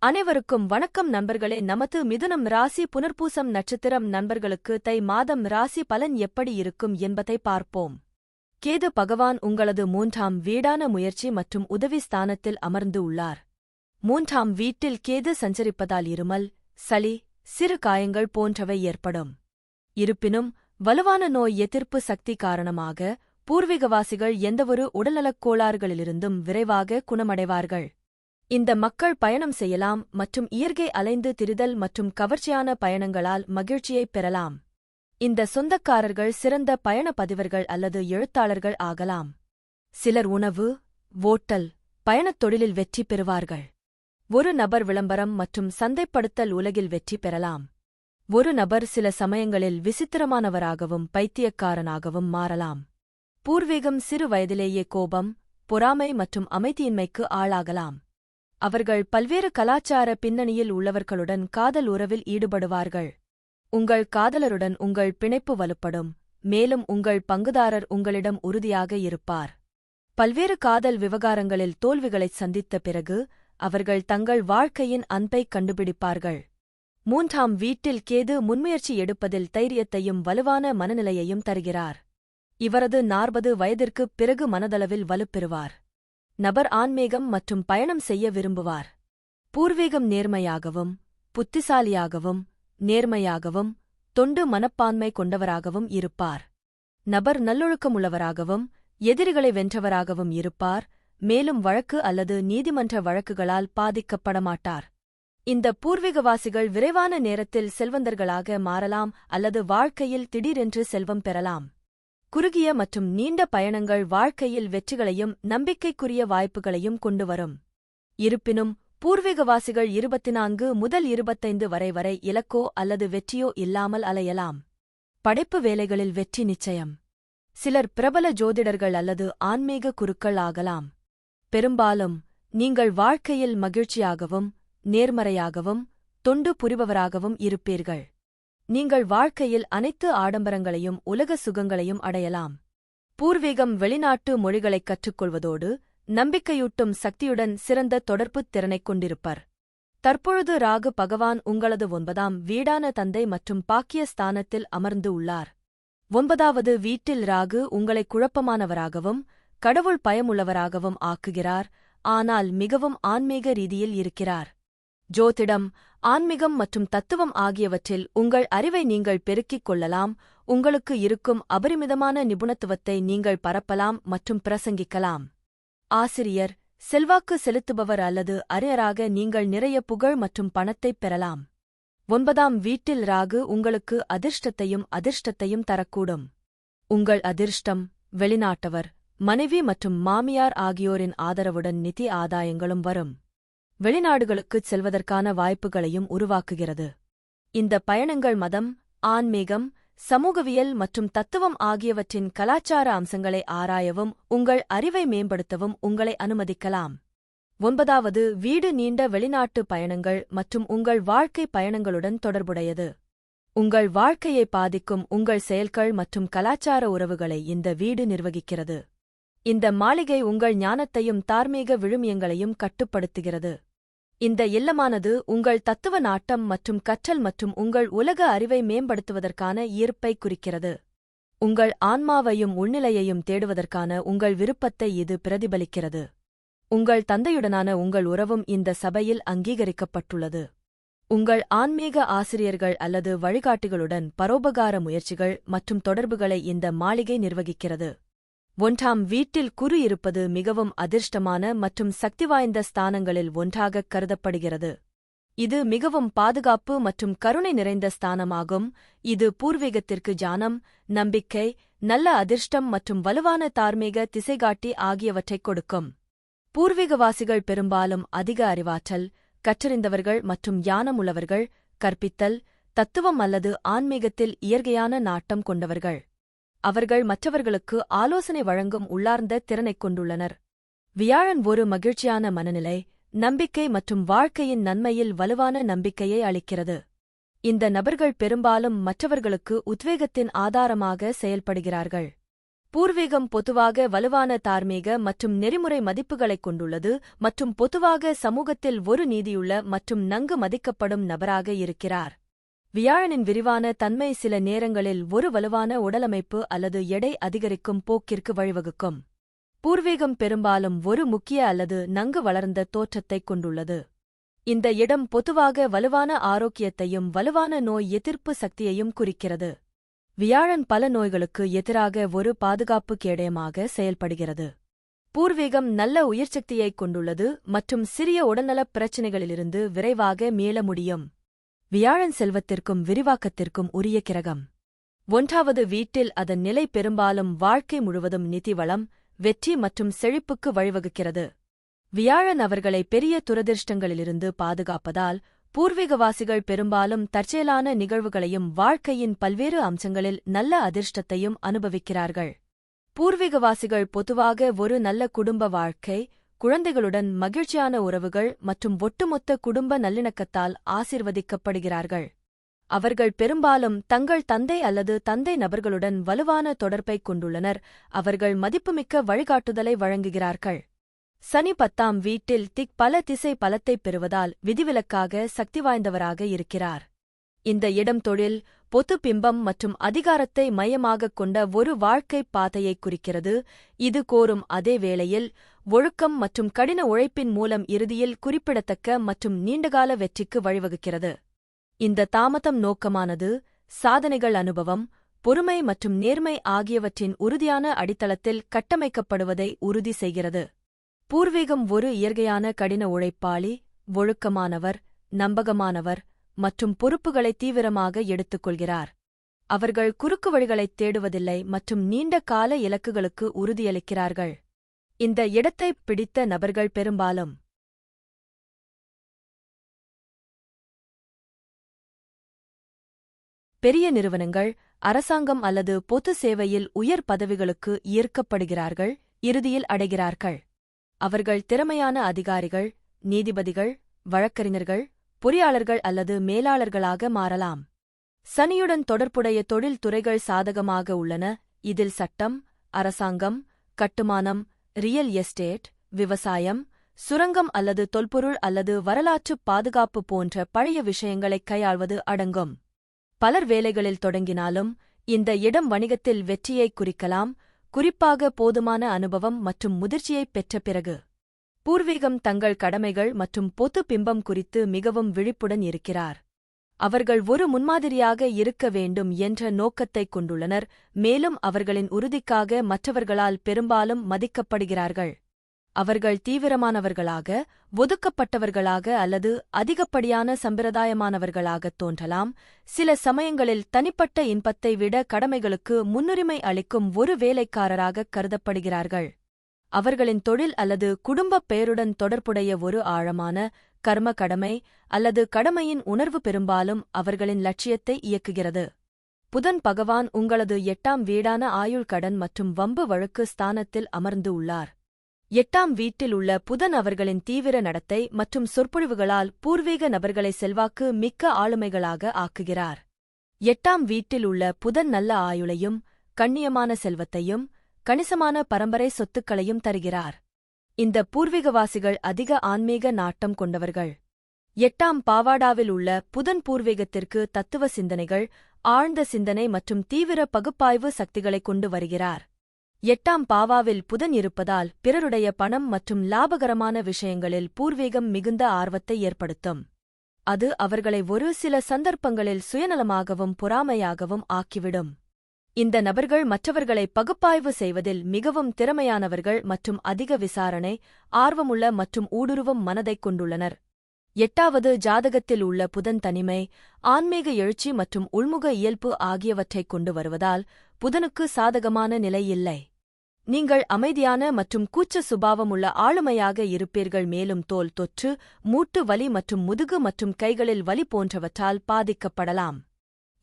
அனைவருக்கும் வணக்கம் நண்பர்களே. நமது மிதுனம் ராசி புனர்பூசம் நட்சத்திரம் நண்பர்களுக்கு தை மாதம் ராசி பலன் எப்படி இருக்கும் என்பதை பார்ப்போம். கேது பகவான் உங்களது மூன்றாம் வீடான முயற்சி மற்றும் உதவி ஸ்தானத்தில் அமர்ந்து உள்ளார். மூன்றாம் வீட்டில் கேது சஞ்சரிப்பதால் இருமல், சளி, சிறு காயங்கள் போன்றவை ஏற்படும். இருப்பினும் வலுவான நோய் எதிர்ப்பு சக்தி காரணமாக பூர்வீகவாசிகள் எந்தவொரு உடல்நலக் கோளாறுகளிலிருந்தும் விரைவாக குணமடைவார்கள். இந்த மக்கள் பயணம் செய்யலாம் மற்றும் இயற்கை அலைந்து திரிதல் மற்றும் கவர்ச்சியான பயணங்களால் மகிழ்ச்சியைப் பெறலாம். இந்த சொந்தக்காரர்கள் சிறந்த பயண பதிவர்கள் அல்லது எழுத்தாளர்கள் ஆகலாம். சிலர் உணவு, ஓட்டல், பயணத் தொழிலில் வெற்றி பெறுவார்கள். ஒரு நபர் விளம்பரம் மற்றும் சந்தைப்படுத்தல் உலகில் வெற்றி பெறலாம். ஒரு நபர் சில சமயங்களில் விசித்திரமானவராகவும் பைத்தியக்காரனாகவும் மாறலாம். பூர்வீகம் சிறு வயதிலேயே கோபம், பொறாமை மற்றும் அமைதியின்மைக்கு ஆளாகலாம். அவர்கள் பல்வேறு கலாச்சார பின்னணியில் உள்ளவர்களுடன் காதல் உறவில் ஈடுபடுவார்கள். உங்கள் காதலருடன் உங்கள் பிணைப்பு வலுப்படும், மேலும் உங்கள் பங்குதாரர் உங்களிடம் உறுதியாக இருப்பார். பல்வேறு காதல் விவகாரங்களில் தோல்விகளைச் சந்தித்த பிறகு அவர்கள் தங்கள் வாழ்க்கையின் அன்பைக் கண்டுபிடிப்பார்கள். மூன்றாம் வீட்டில் கேது முன்முயற்சி எடுப்பதில் தைரியத்தையும் வலுவான மனநிலையையும் தருகிறார். இவரது 40 வயதிற்குப் பிறகு மனதளவில் வலுப்பெறுவார். நபர் ஆன்மீகம் மற்றும் பயணம் செய்ய விரும்புவார். பூர்வீகம் நேர்மையாகவும், புத்திசாலியாகவும், நேர்மையாகவும், தொண்டு மனப்பான்மை கொண்டவராகவும் இருப்பார். நபர் நல்லொழுக்கமுள்ளவராகவும், எதிரிகளை வென்றவராகவும் இருப்பார், மேலும் வழக்கு அல்லது நீதிமன்ற வழக்குகளால் பாதிக்கப்படமாட்டார். இந்த பூர்வீகவாசிகள் விரைவான நேரத்தில் செல்வந்தர்களாக மாறலாம் அல்லது வாழ்க்கையில் திடீரென்று செல்வம் பெறலாம். குறுகிய மற்றும் நீண்ட பயணங்கள் வாழ்க்கையில் வெற்றிகளையும் நம்பிக்கைக்குரிய வாய்ப்புகளையும் கொண்டுவரும். இருப்பினும் பூர்வீகவாசிகள் 24 முதல் 25 வரை இலக்கோ அல்லது வெற்றியோ இல்லாமல் அலையலாம். படைப்பு வேலைகளில் வெற்றி நிச்சயம். சிலர் பிரபல ஜோதிடர்கள் அல்லது ஆன்மீக குருக்கள் ஆகலாம். பெரும்பாலும் நீங்கள் வாழ்க்கையில் மகிழ்ச்சியாகவும், நேர்மறையாகவும், தொண்டு புரிபவராகவும் இருப்பீர்கள். நீங்கள் வாழ்க்கையில் அனைத்து ஆடம்பரங்களையும் உலக சுகங்களையும் அடையலாம். பூர்வீகம் வெளிநாட்டு மொழிகளைக் கற்றுக்கொள்வதோடு நம்பிக்கையூட்டும் சக்தியுடன் சிறந்த தொடர்புத் திறனைக் கொண்டிருப்பர். தற்பொழுது ராகு பகவான் உங்களது 9ஆம் வீடான தந்தை மற்றும் பாக்கிய ஸ்தானத்தில் அமர்ந்து உள்ளார். 9வது வீட்டில் ராகு உங்களை குழப்பமானவராகவும், கடவுள் பயமுள்ளவராகவும் ஆக்குகிறார், ஆனால் மிகவும் ஆன்மீக ரீதியில் இருக்கிறார். ஜோதிடம், ஆன்மீகம் மற்றும் தத்துவம் ஆகியவற்றில் உங்கள் அறிவை நீங்கள் பெருக்கிக் கொள்ளலாம். உங்களுக்கு இருக்கும் அபரிமிதமான நிபுணத்துவத்தை நீங்கள் பரப்பலாம் மற்றும் பிரசங்கிக்கலாம். ஆசிரியர், செல்வாக்கு செலுத்துபவர் அல்லது அறிஞராக நீங்கள் நிறைய புகழ் மற்றும் பணத்தைப் பெறலாம். 9ஆம் வீட்டில் ராகு உங்களுக்கு அதிர்ஷ்டத்தையும் தரக்கூடும். உங்கள் அதிர்ஷ்டம், வெளிநாட்டவர், மனைவி மற்றும் மாமியார் ஆகியோரின் ஆதரவுடன் நிதி ஆதாயங்களும் வரும். வெளிநாடுகளுக்குச் செல்வதற்கான வாய்ப்புகளையும் உருவாக்குகிறது. இந்த பயணங்கள் மதம், ஆன்மீகம், சமூகவியல் மற்றும் தத்துவம் ஆகியவற்றின் கலாச்சார அம்சங்களை ஆராயவும் உங்கள் அறிவை மேம்படுத்தவும் உங்களை அனுமதிக்கலாம். 9வது வீடு நீண்ட வெளிநாட்டு பயணங்கள் மற்றும் உங்கள் வாழ்க்கை பயணங்களுடன் தொடர்புடையது. உங்கள் வாழ்க்கையை பாதிக்கும் உங்கள் செயல்கள் மற்றும் கலாச்சார உறவுகளை இந்த வீடு நிர்வகிக்கிறது. இந்த மாளிகை உங்கள் ஞானத்தையும் தார்மீக விழுமியங்களையும் கட்டுப்படுத்துகிறது. இந்த இல்லமானது உங்கள் தத்துவ நாட்டம் மற்றும் கற்றல் மற்றும் உங்கள் உலக அறிவை மேம்படுத்துவதற்கான ஈர்ப்பை குறிக்கிறது. உங்கள் ஆன்மாவையும் உள்நிலையையும் தேடுவதற்கான உங்கள் விருப்பத்தை இது பிரதிபலிக்கிறது. உங்கள் தந்தையுடனான உங்கள் உறவும் இந்த சபையில் அங்கீகரிக்கப்பட்டுள்ளது. உங்கள் ஆன்மீக ஆசிரியர்கள் அல்லது வழிகாட்டிகளுடன் பரோபகார முயற்சிகள் மற்றும் தொடர்புகளை இந்த மாளிகை நிர்வகிக்கிறது. 1ஆம் வீட்டில் குரு இருப்பது மிகவும் அதிர்ஷ்டமான மற்றும் சக்திவாய்ந்த ஸ்தானங்களில் ஒன்றாகக் கருதப்படுகிறது. இது மிகவும் பாதுகாப்பு மற்றும் கருணை நிறைந்த ஸ்தானமாகும். இது பூர்வீகத்திற்கு ஞானம், நம்பிக்கை, நல்ல அதிர்ஷ்டம் மற்றும் வலுவான தார்மீக திசைகாட்டி ஆகியவற்றைக் கொடுக்கும். பூர்வீகவாசிகள் பெரும்பாலும் அதிக அறிவாற்றல், கற்றறிந்தவர்கள் மற்றும் ஞானமுள்ளவர்கள், கற்பித்தல், தத்துவம் அல்லது ஆன்மீகத்தில் இயற்கையான நாட்டம் கொண்டவர்கள். அவர்கள் மற்றவர்களுக்கு ஆலோசனை வழங்கும் உள்ளார்ந்த திறனைக் கொண்டுள்ளனர். வியாழன் ஒரு மகிழ்ச்சியான மனநிலை, நம்பிக்கை மற்றும் வாழ்க்கையின் நன்மையில் வலுவான நம்பிக்கையை அளிக்கிறது. இந்த நபர்கள் பெரும்பாலும் மற்றவர்களுக்கு உத்வேகத்தின் ஆதாரமாக செயல்படுகிறார்கள். பூர்வீகம் பொதுவாக வலுவான தார்மீக மற்றும் நெறிமுறை மதிப்புகளைக் கொண்டுள்ளது மற்றும் பொதுவாக சமூகத்தில் ஒரு நீதியுள்ள மற்றும் நன்கு மதிக்கப்படும் நபராக இருக்கிறார். வியாழனின் விரிவான தன்மை சில நேரங்களில் ஒரு வலுவான உடலமைப்பு அல்லது எடை அதிகரிக்கும் போக்கிற்கு வழிவகுக்கும். பூர்வீகம் பெரும்பாலும் ஒரு முக்கிய அல்லது நன்கு வளர்ந்த தோற்றத்தைக் கொண்டுள்ளது. இந்த இடம் பொதுவாக வலுவான ஆரோக்கியத்தையும் வலுவான நோய் எதிர்ப்பு சக்தியையும் குறிக்கிறது. வியாழன் பல நோய்களுக்கு எதிராக ஒரு பாதுகாப்பு கேடயமாக செயல்படுகிறது. பூர்வீகம் நல்ல உயிர்சக்தியைக் கொண்டுள்ளது மற்றும் சிறிய உடல்நலப் பிரச்சினைகளிலிருந்து விரைவாக மீள முடியும். வியாழன் செல்வத்திற்கும் விரிவாக்கத்திற்கும் உரிய கிரகம். 1வது வீட்டில் அதன் நிலை பெரும்பாலும் வாழ்க்கை முழுவதும் நிதி வளம், வெற்றி மற்றும் செழிப்புக்கு வழிவகுக்கிறது. வியாழன் அவர்களை பெரிய துரதிர்ஷ்டங்களிலிருந்து பாதுகாப்பதால் பூர்வீகவாசிகள் பெரும்பாலும் தற்செயலான நிகழ்வுகளையும் வாழ்க்கையின் பல்வேறு அம்சங்களில் நல்ல அதிர்ஷ்டத்தையும் அனுபவிக்கிறார்கள். பூர்வீகவாசிகள் பொதுவாக ஒரு நல்ல குடும்ப வாழ்க்கை, குழந்தைகளுடன் மகிழ்ச்சியான உறவுகள் மற்றும் ஒட்டுமொத்த குடும்ப நல்லிணக்கத்தால் ஆசீர்வதிக்கப்படுகிறார்கள். அவர்கள் பெரும்பாலும் தங்கள் தந்தை அல்லது தந்தை நபர்களுடன் வலுவான தொடர்பைக் கொண்டுள்ளனர். அவர்கள் மதிப்புமிக்க வழிகாட்டுதலை வழங்குகிறார்கள். சனி 10ஆம் வீட்டில் பல திசை பலத்தைப் பெறுவதால் விதிவிலக்காக சக்திவாய்ந்தவராக இருக்கிறார். இந்த இடம் தொழில், பொது பிம்பம் மற்றும் அதிகாரத்தை மையமாகக் கொண்ட ஒரு வாழ்க்கைப் பாதையைக் குறிக்கிறது. இது கோரும் அதே வேளையில் ஒழுக்கம் மற்றும் கடின உழைப்பின் மூலம் இறுதியில் குறிப்பிடத்தக்க மற்றும் நீண்டகால வெற்றிக்கு வழிவகுக்கிறது. இந்த தாமதம் நோக்கமானது சாதனைகள் அனுபவம், பொறுமை மற்றும் நேர்மை ஆகியவற்றின் உறுதியான அடித்தளத்தில் கட்டமைக்கப்படுவதை உறுதி செய்கிறது. பூர்வீகம் ஒரு இயற்கையான கடின உழைப்பாளி, ஒழுக்கமானவர், நம்பகமானவர் மற்றும் பொறுப்புகளை தீவிரமாக எடுத்துக்கொள்கிறார். அவர்கள் குறுக்கு வழிகளைத் தேடுவதில்லை மற்றும் நீண்ட கால இலக்குகளுக்கு உறுதியளிக்கிறார்கள். இந்த இடத்தைப் பிடித்த நபர்கள் பெரும்பாலும் பெரிய நிறுவனங்கள், அரசாங்கம் அல்லது பொது சேவையில் உயர் பதவிகளுக்கு ஈர்க்கப்படுகிறார்கள், இறுதியில் அடைகிறார்கள். அவர்கள் திறமையான அதிகாரிகள், நீதிபதிகள், வழக்கறிஞர்கள், பொறியாளர்கள் அல்லது மேலாளர்களாக மாறலாம். சனியுடன் தொடர்புடைய தொழில் துறைகள் சாதகமாக உள்ளன, இதில் சட்டம், அரசாங்கம், கட்டுமானம், ரியல் எஸ்டேட், விவசாயம், சுரங்கம் அல்லது தொல்பொருள் அல்லது வரலாற்றுப் பாதுகாப்பு போன்ற பழைய விஷயங்களைக் கையாள்வது அடங்கும். பலர் வேலைகளில் தொடங்கினாலும் இந்த இடம் வணிகத்தில் வெற்றியைக் குறிக்கலாம், குறிப்பாக போதுமான அனுபவம் மற்றும் முதிர்ச்சியைப் பெற்ற பிறகு. பூர்வீகம் தங்கள் கடமைகள் மற்றும் பொது பிம்பம் குறித்து மிகவும் விழிப்புடன் இருக்கிறார். அவர்கள் ஒரு முன்மாதிரியாக இருக்க வேண்டும் என்ற நோக்கத்தைக் கொண்டுள்ளனர், மேலும் அவர்களின் உறுதிக்காக மற்றவர்களால் பெரும்பாலும் மதிக்கப்படுகிறார்கள். அவர்கள் தீவிரமானவர்களாக, ஒதுக்கப்பட்டவர்களாக அல்லது அதிகப்படியான சம்பிரதாயமானவர்களாகத் தோன்றலாம். சில சமயங்களில் தனிப்பட்ட இன்பத்தை விட கடமைகளுக்கு முன்னுரிமை அளிக்கும் ஒரு வேலைக்காரராகக் கருதப்படுகிறார்கள். அவர்களின் தொழில் அல்லது குடும்பப் பெயருடன் தொடர்புடைய ஒரு ஆழமான கர்ம கடமை அல்லது கடமையின் உணர்வு பெரும்பாலும் அவர்களின் லட்சியத்தை இயக்குகிறது. புதன் பகவான் உங்களது 8ஆம் வீடான ஆயுள், கடன் மற்றும் வம்பு வழக்கு ஸ்தானத்தில் அமர்ந்து உள்ளார். 8ஆம் வீட்டில் உள்ள புதன் அவர்களின் தீவிர நடத்தை மற்றும் சொற்பொழிவுகளால் பூர்வீக நபர்களை செல்வாக்கு மிக்க ஆளுமைகளாக ஆக்குகிறார். 8ஆம் வீட்டில் உள்ள புதன் நல்ல ஆயுளையும், கண்ணியமான செல்வத்தையும், கணிசமான பரம்பரை சொத்துக்களையும் தருகிறார். இந்த பூர்வீகவாசிகள் அதிக ஆன்மீக நாட்டம் கொண்டவர்கள். 8ஆம் பாவாடாவில் உள்ள புதன் பூர்வீகத்திற்கு தத்துவ சிந்தனைகள், ஆழ்ந்த சிந்தனை மற்றும் தீவிர பகுப்பாய்வு சக்திகளைக் கொண்டு வருகிறார். 8ஆம் பாவாவில் புதன் இருப்பதால் பிறருடைய பணம் மற்றும் லாபகரமான விஷயங்களில் பூர்வீகம் மிகுந்த ஆர்வத்தை ஏற்படுத்தும். அது அவர்களை ஒரு சில சந்தர்ப்பங்களில் சுயநலமாகவும் பொறாமையாகவும் ஆக்கிவிடும். இந்த நபர்கள் மற்றவர்களை பகுப்பாய்வு செய்வதில் மிகவும் திறமையானவர்கள் மற்றும் அதிக விசாரணை, ஆர்வமுள்ள மற்றும் ஊடுருவும் மனதைக் கொண்டுள்ளனர். 8வது ஜாதகத்தில் உள்ள புதன் தனிமை, ஆன்மீக எழுச்சி மற்றும் உள்முக இயல்பு ஆகியவற்றைக் கொண்டு வருவதால் புதனுக்கு சாதகமான நிலை இல்லை. நீங்கள் அமைதியான மற்றும் கூச்ச சுபாவமுள்ள ஆளுமையாக இருப்பீர்கள், மேலும் தோல் தொற்று, மூட்டு வலி மற்றும் முதுகு மற்றும் கைகளில் வலி போன்றவற்றால் பாதிக்கப்படலாம்.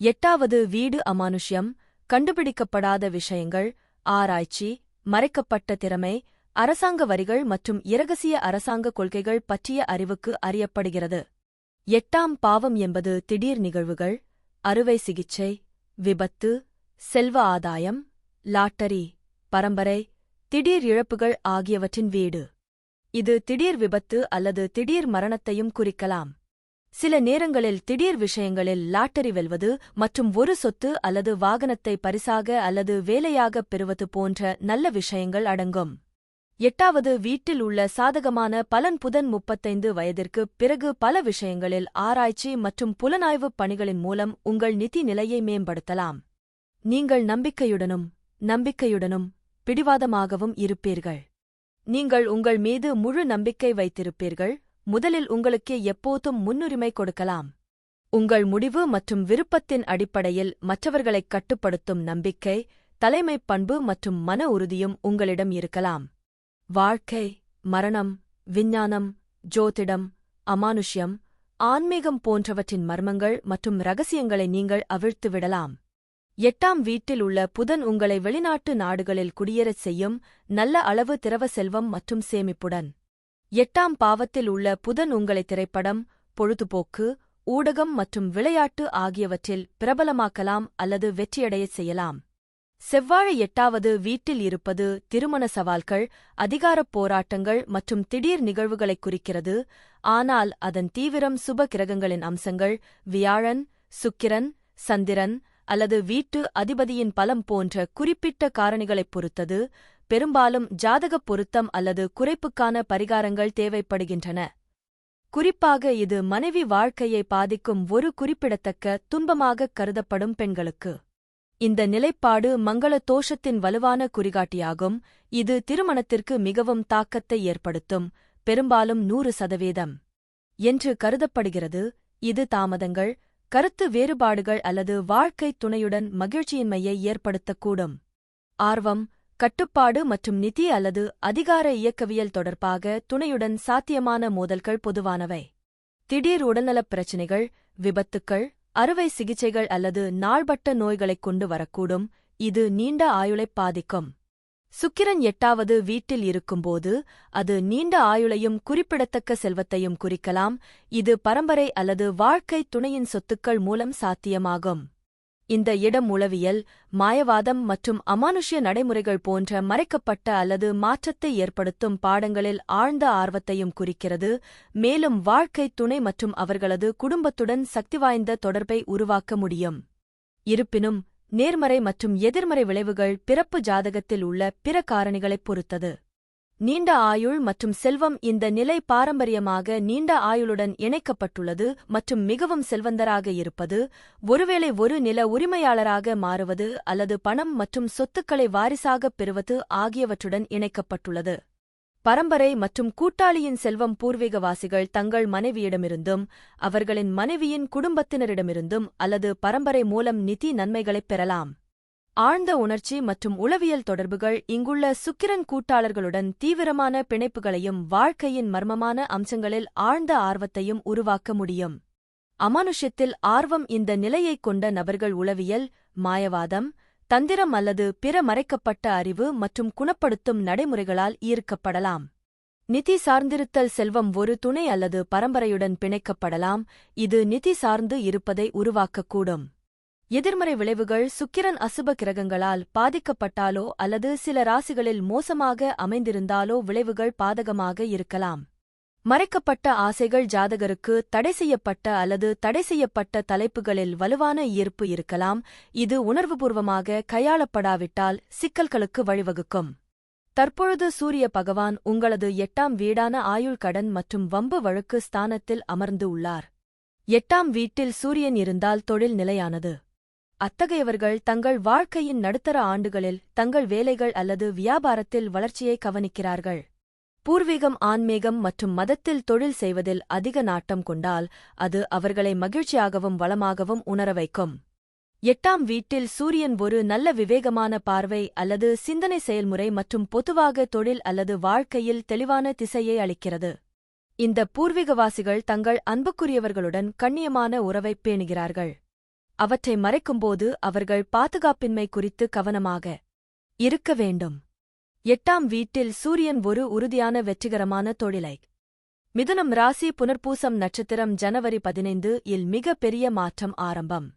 8வது வீடு அமானுஷ்யம், கண்டுபிடிக்கப்படாத விஷயங்கள், ஆராய்ச்சி, மறைக்கப்பட்ட திறமை, அரசாங்க வரிகள் மற்றும் இரகசிய அரசாங்க கொள்கைகள் பற்றிய அறிவுக்கு அறியப்படுகிறது. 8ஆம் பாவம் என்பது திடீர் நிகழ்வுகள், அறுவை சிகிச்சை, விபத்து, செல்வ ஆதாயம், லாட்டரி, பரம்பரை, திடீர் இழப்புகள் ஆகியவற்றின் வீடு. இது திடீர் விபத்து அல்லது திடீர் மரணத்தையும் குறிக்கலாம். சில நேரங்களில் திடீர் விஷயங்களில் லாட்டரி வெல்வது மற்றும் ஒரு சொத்து அல்லது வாகனத்தை பரிசாக அல்லது வேலையாகப் பெறுவது போன்ற நல்ல விஷயங்கள் அடங்கும். 8வது வீட்டில் உள்ள சாதகமான பலன் புதன் 35 வயதிற்குப் பிறகு பல விஷயங்களில் ஆராய்ச்சி மற்றும் புலனாய்வுப் பணிகளின் மூலம் உங்கள் நிதி நிலையை மேம்படுத்தலாம். நீங்கள் நம்பிக்கையுடனும் பிடிவாதமாகவும் இருப்பீர்கள். நீங்கள் உங்கள் மீது முழு நம்பிக்கை வைத்திருப்பீர்கள். முதலில் உங்களுக்கே எப்போதும் முன்னுரிமை கொடுக்கலாம். உங்கள் முடிவு மற்றும் விருப்பத்தின் அடிப்படையில் மற்றவர்களைக் கட்டுப்படுத்தும் நம்பிக்கை, தலைமைப் பண்பு மற்றும் மன உறுதியும் உங்களிடம் இருக்கலாம். வாழ்க்கை, மரணம், விஞ்ஞானம், ஜோதிடம், அமானுஷ்யம், ஆன்மீகம் போன்றவற்றின் மர்மங்கள் மற்றும் ரகசியங்களை நீங்கள் அவிழ்த்துவிடலாம். 8ஆம் வீட்டில் உள்ள புதன் உங்களை வெளிநாட்டு நாடுகளில் குடியேறச் செய்யும், நல்ல அளவு திரவ செல்வம் மற்றும் சேமிப்புடன். 8ஆம் பாவத்தில் உள்ள புதன் உங்களை திரைப்படம், பொழுதுபோக்கு, ஊடகம் மற்றும் விளையாட்டு ஆகியவற்றில் பிரபலமாக்கலாம் அல்லது வெற்றியடையச் செய்யலாம். செவ்வாழை 8வது வீட்டில் இருப்பது திருமண சவால்கள், அதிகாரப் போராட்டங்கள் மற்றும் திடீர் நிகழ்வுகளைக் குறிக்கிறது, ஆனால் அதன் தீவிரம் சுப கிரகங்களின் அம்சங்கள், வியாழன், சுக்கிரன், சந்திரன் அல்லது வீட்டு அதிபதியின் பலம் போன்ற குறிப்பிட்ட காரணிகளைப் பொறுத்தது. பெரும்பாலும் ஜாதகப் பொருத்தம் அல்லது குறைப்புக்கான பரிகாரங்கள் தேவைப்படுகின்றன. குறிப்பாக இது மனைவி வாழ்க்கையை பாதிக்கும் ஒரு குறிப்பிடத்தக்க துன்பமாகக் கருதப்படும் பெண்களுக்கு. இந்த நிலைப்பாடு மங்கள தோஷத்தின் வலுவான குறிகாட்டியாகும், இது திருமணத்திற்கு மிகவும் தாக்கத்தை ஏற்படுத்தும், பெரும்பாலும் 100% என்று கருதப்படுகிறது. இது தாமதங்கள், கருத்து வேறுபாடுகள் அல்லது வாழ்க்கைத் துணையுடன் மகிழ்ச்சியின்மையை ஏற்படுத்தக்கூடும். ஆர்வம், கட்டுப்பாடு மற்றும் நிதி அல்லது அதிகார இயக்கவியல் தொடர்பாக துணையுடன் சாத்தியமான மோதல்கள் பொதுவானவை. திடீர் உடல்நலப் பிரச்சினைகள், விபத்துக்கள், அறுவை சிகிச்சைகள் அல்லது நாள்பட்ட நோய்களைக் கொண்டு வரக்கூடும், இது நீண்ட ஆயுளைப் பாதிக்கும். சுக்கிரன் 8வது வீட்டில் இருக்கும்போது அது நீண்ட ஆயுளையும் குறிப்பிடத்தக்க செல்வத்தையும் குறிக்கலாம், இது பரம்பரை அல்லது வாழ்க்கைத் துணையின் சொத்துக்கள் மூலம் சாத்தியமாகும். இந்த இடம் உளவியல், மாயவாதம் மற்றும் அமானுஷ்ய நடைமுறைகள் போன்ற மறைக்கப்பட்ட அல்லது மாற்றத்தை ஏற்படுத்தும் பாடங்களில் ஆழ்ந்த ஆர்வத்தையும் குறிக்கிறது, மேலும் வாழ்க்கைத் துணை மற்றும் அவர்களது குடும்பத்துடன் சக்திவாய்ந்த தொடர்பை உருவாக்க முடியும். இருப்பினும், நேர்மறை மற்றும் எதிர்மறை விளைவுகள் பிறப்பு ஜாதகத்தில் உள்ள பிற காரணிகளைப் பொறுத்தது. நீண்ட ஆயுள் மற்றும் செல்வம் இந்த நிலை பாரம்பரியமாக நீண்ட ஆயுளுடன் இணைக்கப்பட்டுள்ளது மற்றும் மிகவும் செல்வந்தராக இருப்பது, ஒருவேளை ஒரு நில உரிமையாளராக மாறுவது அல்லது பணம் மற்றும் சொத்துக்களை வாரிசாகப் பெறுவது ஆகியவற்றுடன் இணைக்கப்பட்டுள்ளது. பரம்பரை மற்றும் கூட்டாளியின் செல்வம் பூர்வீகவாசிகள் தங்கள் மனைவியிடமிருந்தும் அவர்களின் மனைவியின் குடும்பத்தினரிடமிருந்தும் அல்லது பரம்பரை மூலம் நிதி நன்மைகளைப் பெறலாம். ஆழ்ந்த உணர்ச்சி மற்றும் உளவியல் தொடர்புகள் இங்குள்ள சுக்கிரன் கூட்டாளர்களுடன் தீவிரமான பிணைப்புகளையும் வாழ்க்கையின் மர்மமான அம்சங்களில் ஆழ்ந்த ஆர்வத்தையும் உருவாக்க முடியும். அமானுஷ்யத்தில் ஆர்வம் இந்த நிலையைக் கொண்ட நபர்கள் உளவியல், மாயவாதம், தந்திரம் அல்லது பிற மறைக்கப்பட்ட அறிவு மற்றும் குணப்படுத்தும் நடைமுறைகளால் ஈர்க்கப்படலாம். நிதி சார்ந்திருத்தல் செல்வம் ஒரு துணை அல்லது பரம்பரையுடன் பிணைக்கப்படலாம், இது நிதி சார்ந்து இருப்பதை உருவாக்கக்கூடும். எதிர்மறை விளைவுகள் சுக்கிரன் அசுப கிரகங்களால் பாதிக்கப்பட்டாலோ அல்லது சில ராசிகளில் மோசமாக அமைந்திருந்தாலோ விளைவுகள் பாதகமாக இருக்கலாம். மறைக்கப்பட்ட ஆசைகள் ஜாதகருக்கு தடை செய்யப்பட்ட அல்லது தடை செய்யப்பட்ட தலைப்புகளில் வலுவான ஈர்ப்பு இருக்கலாம், இது உணர்வுபூர்வமாக கையாளப்படாவிட்டால் சிக்கல்களுக்கு வழிவகுக்கும். தற்பொழுது சூரிய பகவான் உங்களது 8ஆம் வீடான ஆயுள், கடன் மற்றும் வம்பு வழக்கு ஸ்தானத்தில் அமர்ந்து உள்ளார். 8ஆம் வீட்டில் சூரியன் இருந்தால் தொழில் நிலையானது. அத்தகையவர்கள் தங்கள் வாழ்க்கையின் நடுத்தர ஆண்டுகளில் தங்கள் வேலைகள் அல்லது வியாபாரத்தில் வளர்ச்சியை கவனிக்கிறார்கள். பூர்வீகம், ஆன்மீகம் மற்றும் மதத்தில் தொழில் செய்வதில் அதிக நாட்டம் கொண்டால் அது அவர்களை மகிழ்ச்சியாகவும் வளமாகவும் உணர வைக்கும். 8ஆம் வீட்டில் சூரியன் ஒரு நல்ல விவேகமான பார்வை அல்லது சிந்தனை செயல்முறை மற்றும் பொதுவாக தொழில் அல்லது வாழ்க்கையில் தெளிவான திசையை அளிக்கிறது. இந்த பூர்வீகவாசிகள் தங்கள் அன்புக்குரியவர்களுடன் கண்ணியமான உறவைப் பேணுகிறார்கள். அவற்றை மறைக்கும்போது அவர்கள் பாதுகாப்பின்மை குறித்து கவனமாக இருக்க வேண்டும். 8ஆம் வீட்டில் சூரியன் ஒரு உறுதியான வெற்றிகரமான தொழிலை. மிதுனம் ராசி புனர்பூசம் நட்சத்திரம் ஜனவரி 15 இல் மிக பெரிய மாற்றம் ஆரம்பம்.